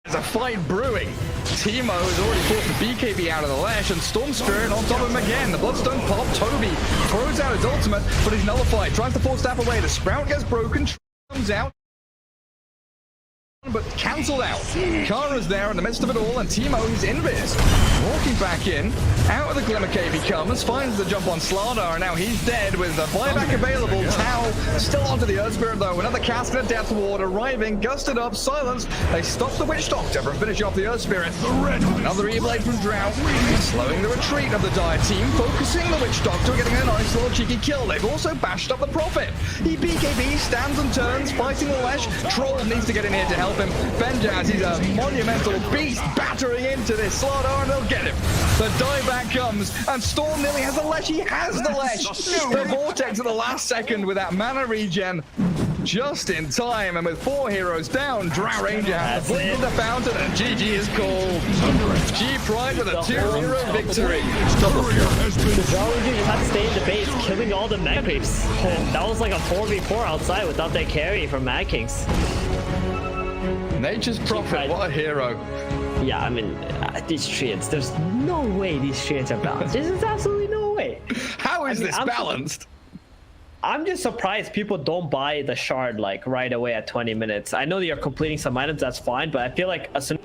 There's a fight brewing. Timo has already forced the BKB out of the Lash, and Storm Spirit on top of him again. The Bloodstone pop. Toby throws out his ultimate, but he's nullified. Tries to force Staff away. The Sprout gets broken. Comes out, but cancelled out. Kara's there in the midst of it all, and Timo is invis. Walking back in, out of the Glimmer Cave he comes, finds the jump on Slardar, and now he's dead with the buyback available. Tau still onto the Earth Spirit though. Another cast and a Death Ward arriving, gusted up, silenced. They stop the Witch Doctor from finishing off the Earth Spirit. Another E-Blade from Drought, slowing the retreat of the Dire team, focusing the Witch Doctor, getting a nice little cheeky kill. They've also bashed up the Prophet. He BKB stands and turns, fighting the Lash. Troll needs to get in here to help him. Benjaz, he's a monumental beast, battering into this Slardar, and they'll get him. The dieback comes, and Storm nearly has the Lash. He has the Lash. The Vortex at the last second with that mana regen. Just in time, and with 4 heroes down, Drow Ranger has the blink of the fountain, and GG is called. G Pride with a 2-0 victory. The Drow Ranger just had to stay in the base, killing all the Mad Creeps. That was like a 4v4 outside without that carry from Mad Kings. Nature's Prophet, what a hero. Yeah, I mean, these treants, there's no way these treants are balanced. There's absolutely no way. How is this balanced? I'm just surprised people don't buy the shard like right away at 20 minutes. I know that you're completing some items, that's fine, but I feel like as soon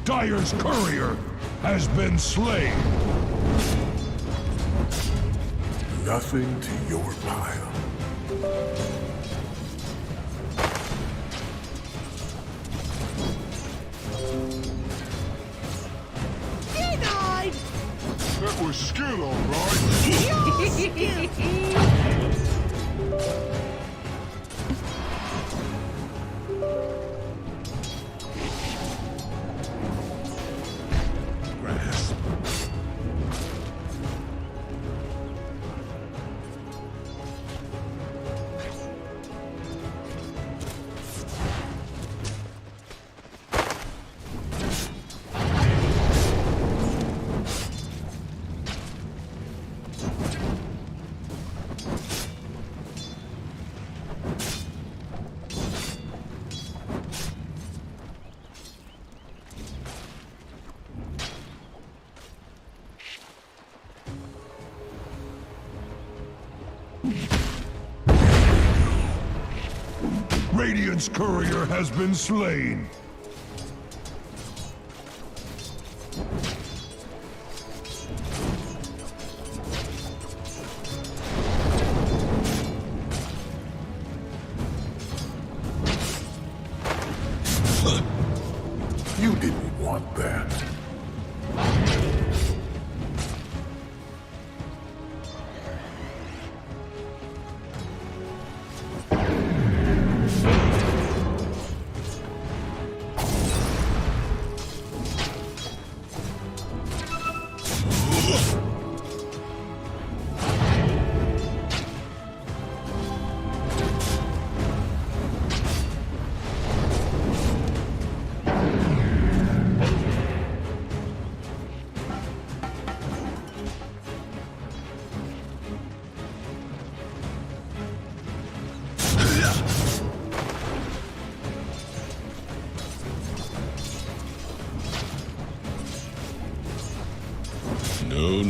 Dire's courier has been slain. Nothing to your pile. That was skill, all right. Grasp. Radiant's courier has been slain. You didn't want that.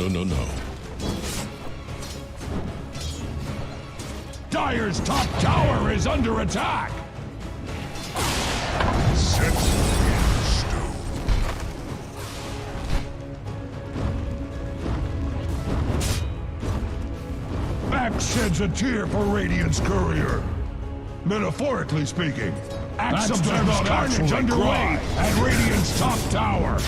No. Dire's top tower is under attack. Set in stone. Axe sheds a tear for Radiant's courier. Metaphorically speaking, Axe's carnage underway at Radiant's top tower.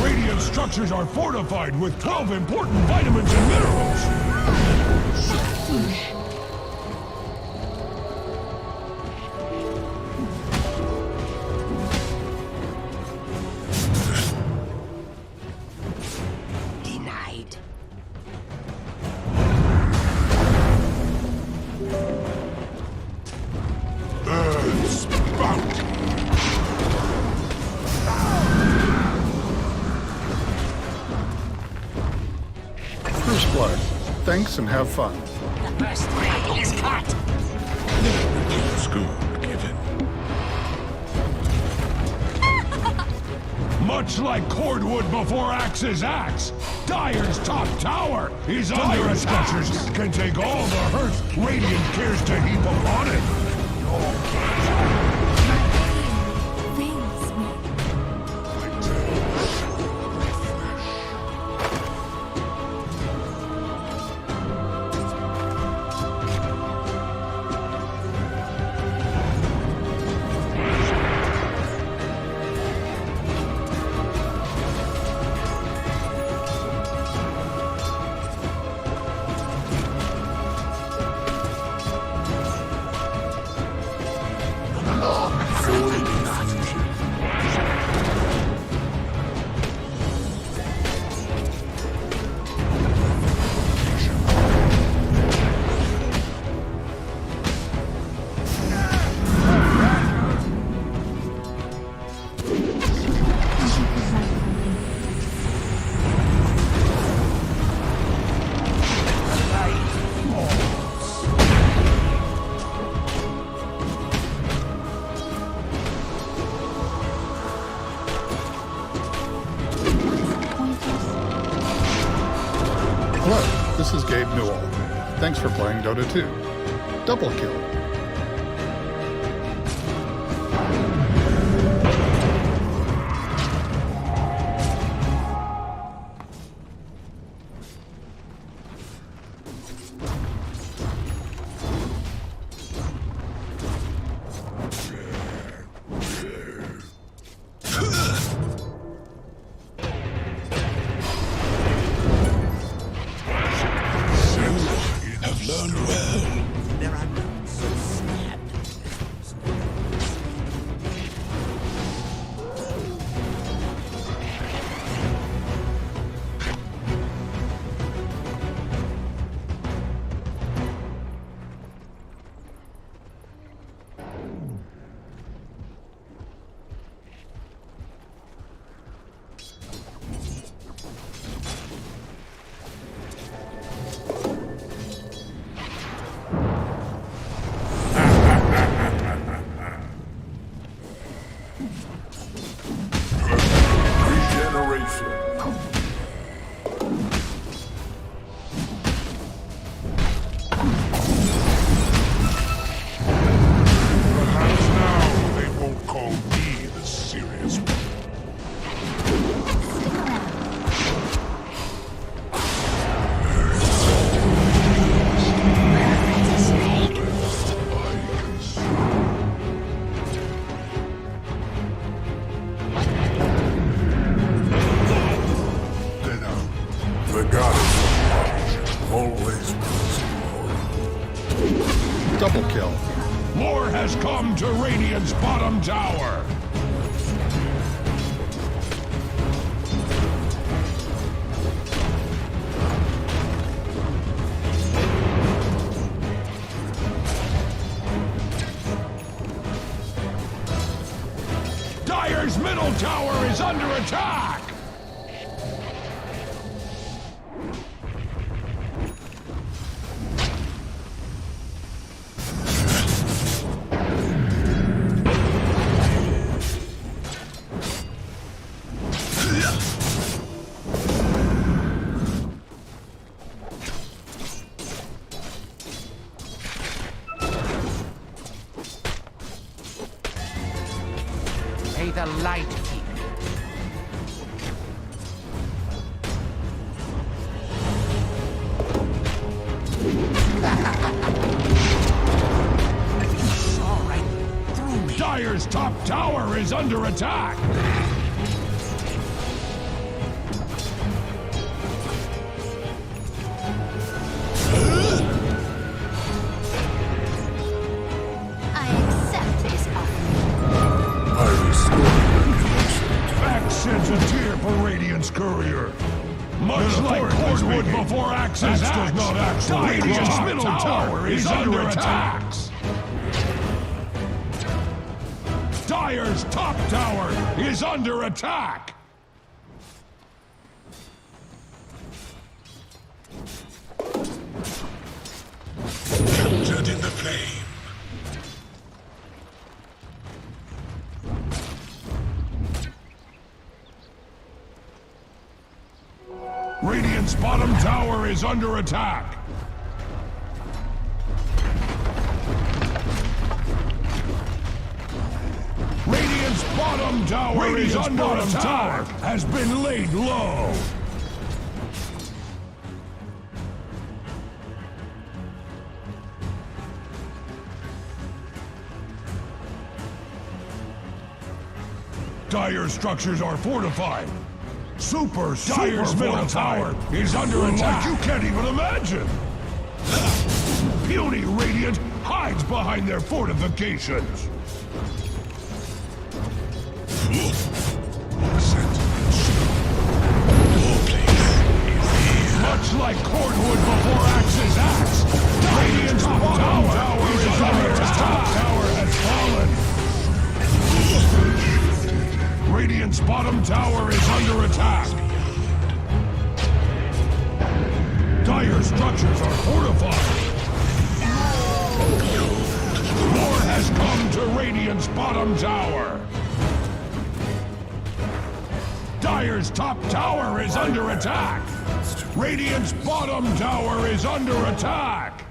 Radiant structures are fortified with 12 important vitamins and minerals. Selfish. Flood. Thanks and have fun. The first raid is cut. School given. Much like cordwood before axe is axe, Dire's top tower is under attack. Structures can take all the hurt Radiant cares to heap upon it. Fails me. Hello, this is Gabe Newell. Thanks for playing Dota 2. Double kill. Have learned well. There are none so sad. Regeneration. Perhaps now they won't call me the serious one. The goddess always brings glory. Double kill. War has come to Radiant's bottom tower. Dire's middle tower is under attack. May the light keep you. Saw right through me. Dire's top tower is under attack. I accept this offer. I restore recollection. Axe sheds a tear for Radiant's courier. Much like cordwood before axe is axe, does not actually Radiant's middle tower is under attack. Dire's top tower is under attack. Radiant's bottom tower is under attack. Radiant's bottom tower is under attack. Has been laid low. Dire structures are fortified. Dire's middle tower is under attack. You can't even imagine. Puny Radiant hides behind their fortifications. Much like cordwood before axe's axe, Radiant's bottom tower is under attack. Top tower has fallen. Radiant's bottom tower is under attack. Dire structures are fortified. War has come to Radiant's bottom tower. Dire's top tower is under attack. Radiant's bottom tower is under attack.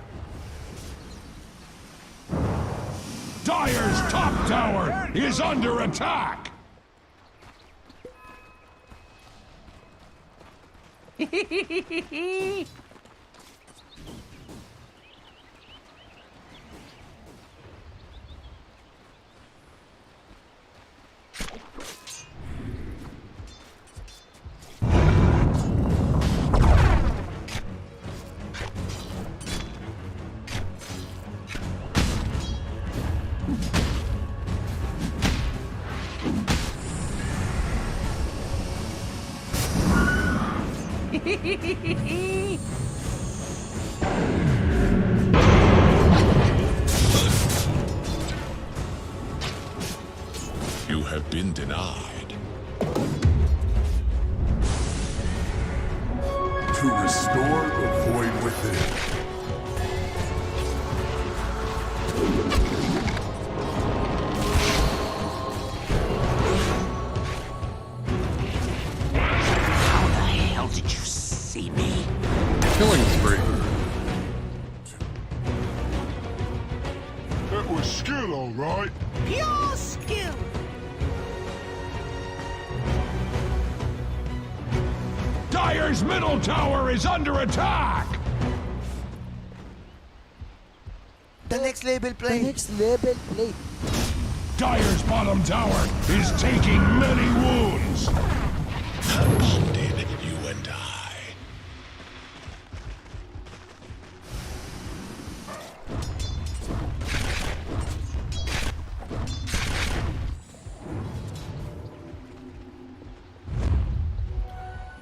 Dire's top tower is under attack. You have been denied. To restore the void within. How the hell did you see me? Killing spree. That was skill, all right. Pure skill. Dire's middle tower is under attack. The next label play. Dire's bottom tower is taking many wounds. Bonded, you and I.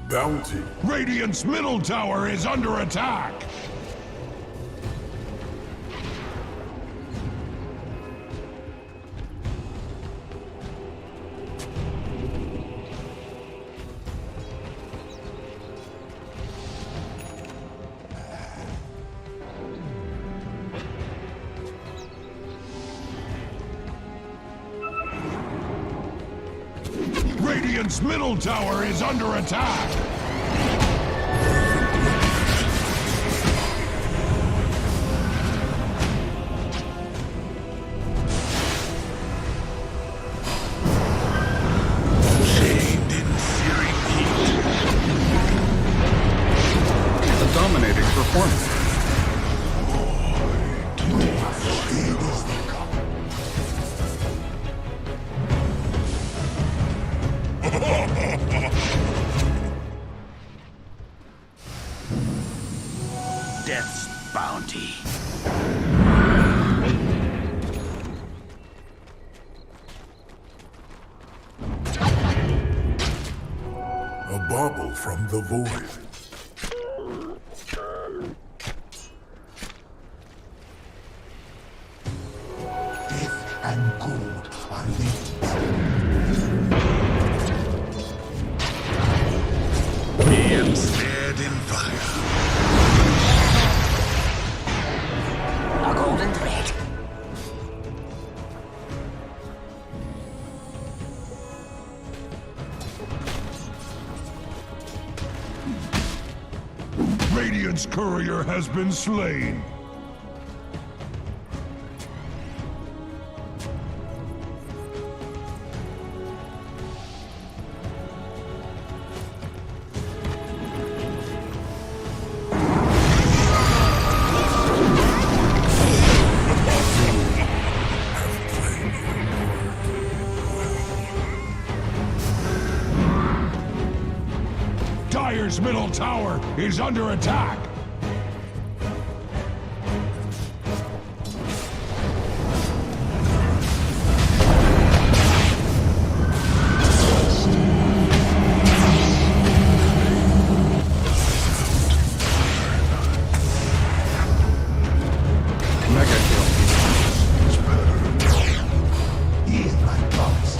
Bounty. Radiant's middle tower is under attack. Radiant's middle tower is under attack. Chained in searing heat. A dominating performance. Death's bounty. A bauble from the void. Death and gold are linked. I am snared in fire. A golden thread. Radiant's courier has been slain. Dire's middle tower is under attack. Mega kill. He's my boss.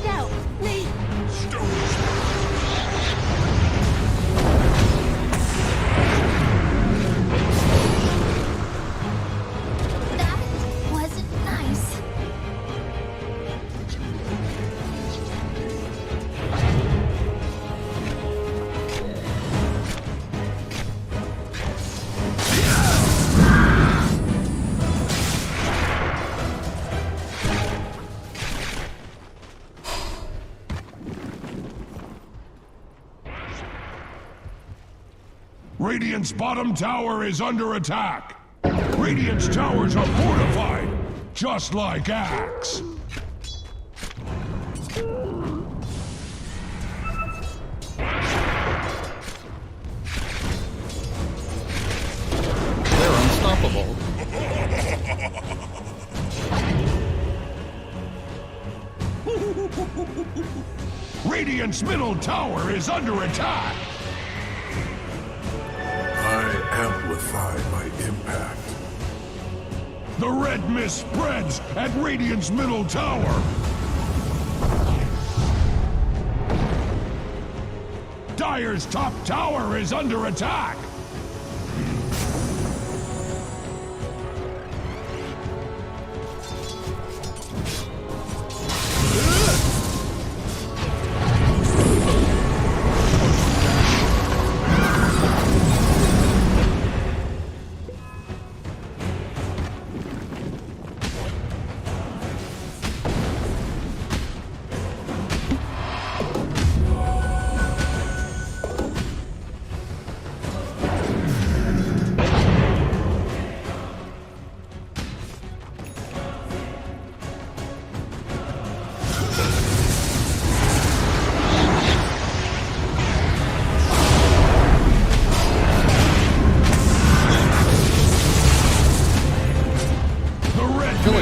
No, wait. That wasn't nice. Radiant's bottom tower is under attack. Radiant's towers are fortified, just like Axe. They're unstoppable. Radiant's middle tower is under attack. I amplify my impact. The red mist spreads at Radiant's middle tower. Dire's top tower is under attack.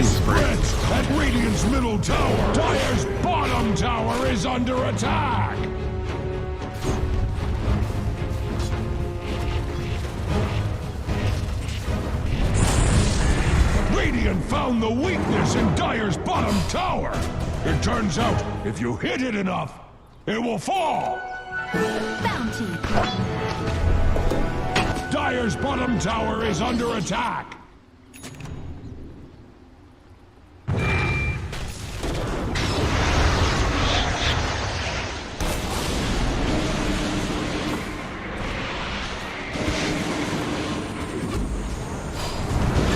Spreads at Radiant's middle tower. Dire's bottom tower is under attack. Radiant found the weakness in Dire's bottom tower. It turns out, if you hit it enough, it will fall. Bounty. Dire's bottom tower is under attack.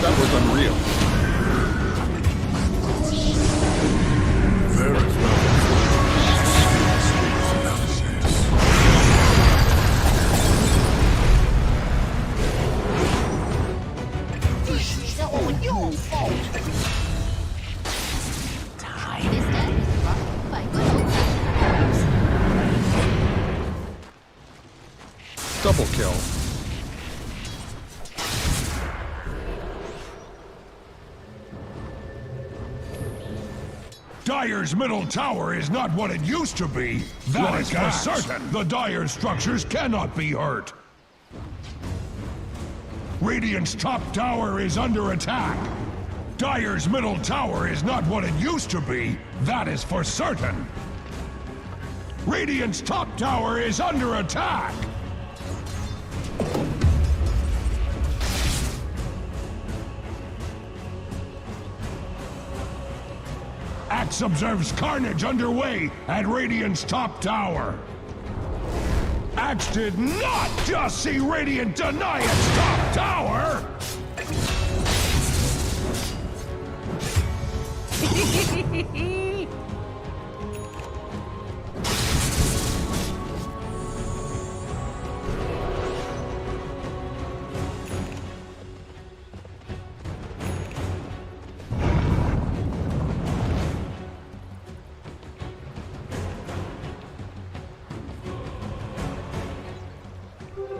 That was unreal. There is Double kill. Dire's middle tower is not what it used to be. That is for certain. The Dire structures cannot be hurt. Radiant's top tower is under attack. Dire's middle tower is not what it used to be. That is for certain. Radiant's top tower is under attack. Axe observes carnage underway at Radiant's top tower. Axe did not just see Radiant deny its top tower!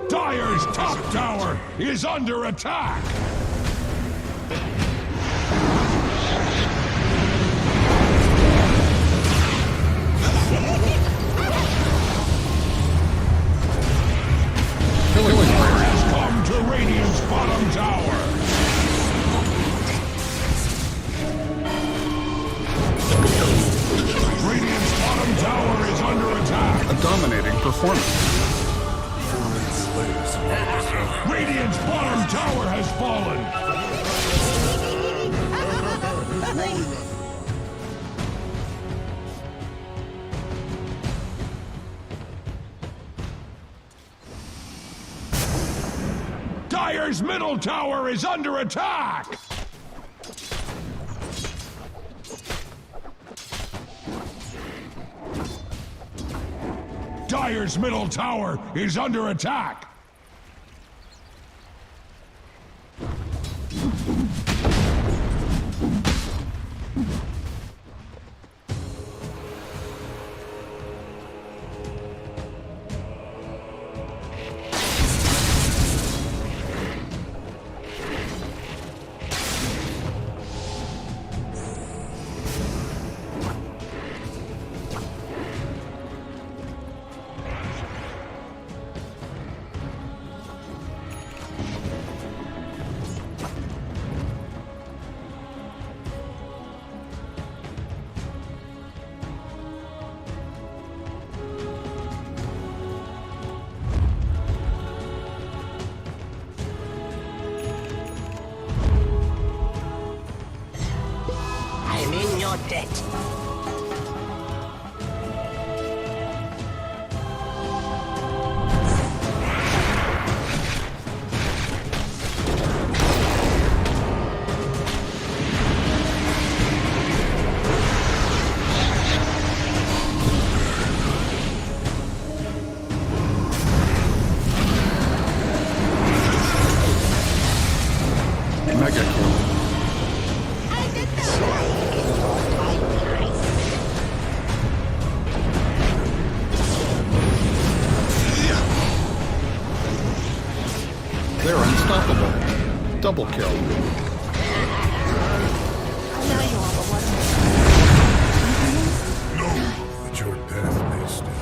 Dire's top tower is under attack! Has come to Radiant's bottom tower! Radiant's bottom tower is under attack! A dominating performance. Radiant's bottom tower has fallen! Dire's middle tower is under attack! Dire's middle tower is under attack! I'm in your debt. Mega kill. They're unstoppable. Double kill. But your death may still.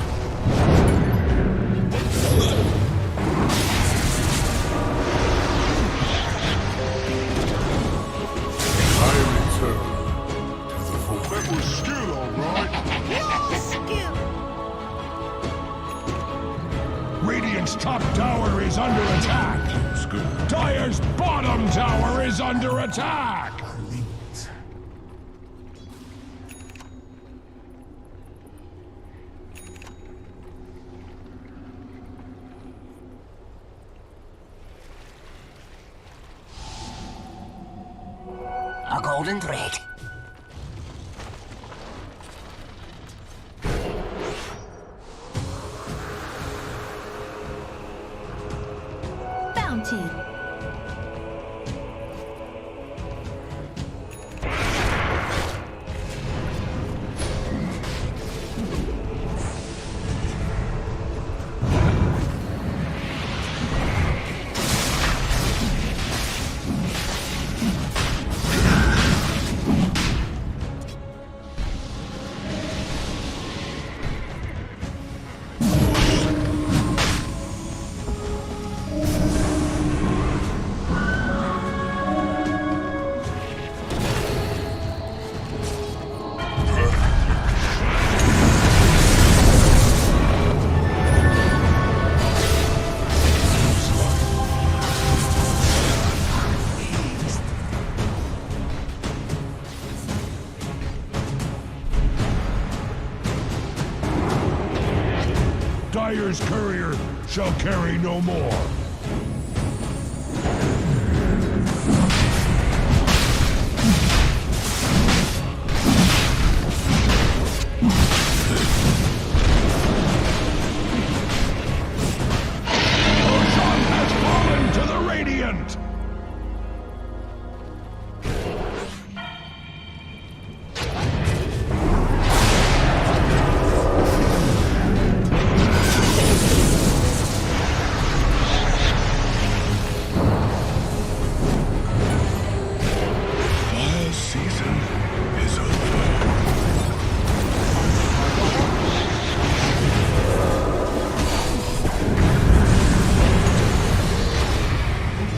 I return to the void. That was skill, alright. Radiant's top tower is under attack! Dire's bottom tower is under attack! A golden thread. Bounty. Dire's courier shall carry no more. Roshan has fallen to the Radiant! Fall season is over.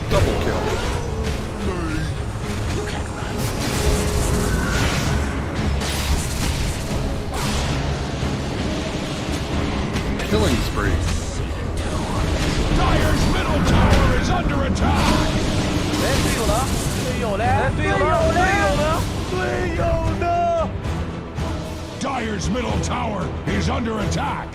Double kill. Killing spree. Dire's middle tower is under attack! Dire's middle tower is under attack!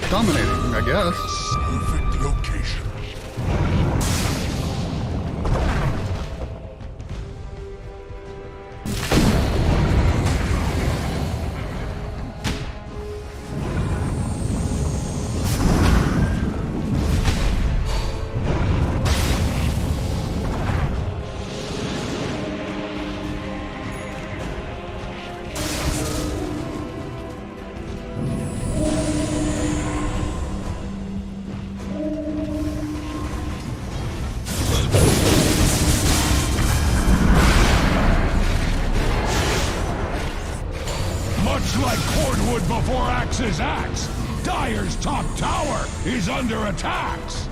Dominating, I guess. Perfect location. Much like cordwood before axe's axe, Dire's top tower is under attacks!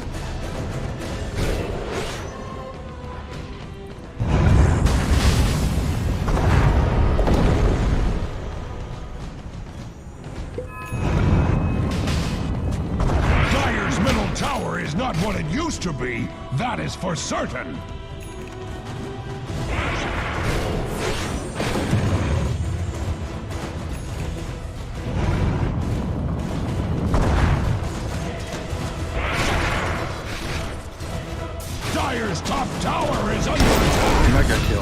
Dire's middle tower is not what it used to be, that is for certain! Dire's top tower is under attack! Mega kill.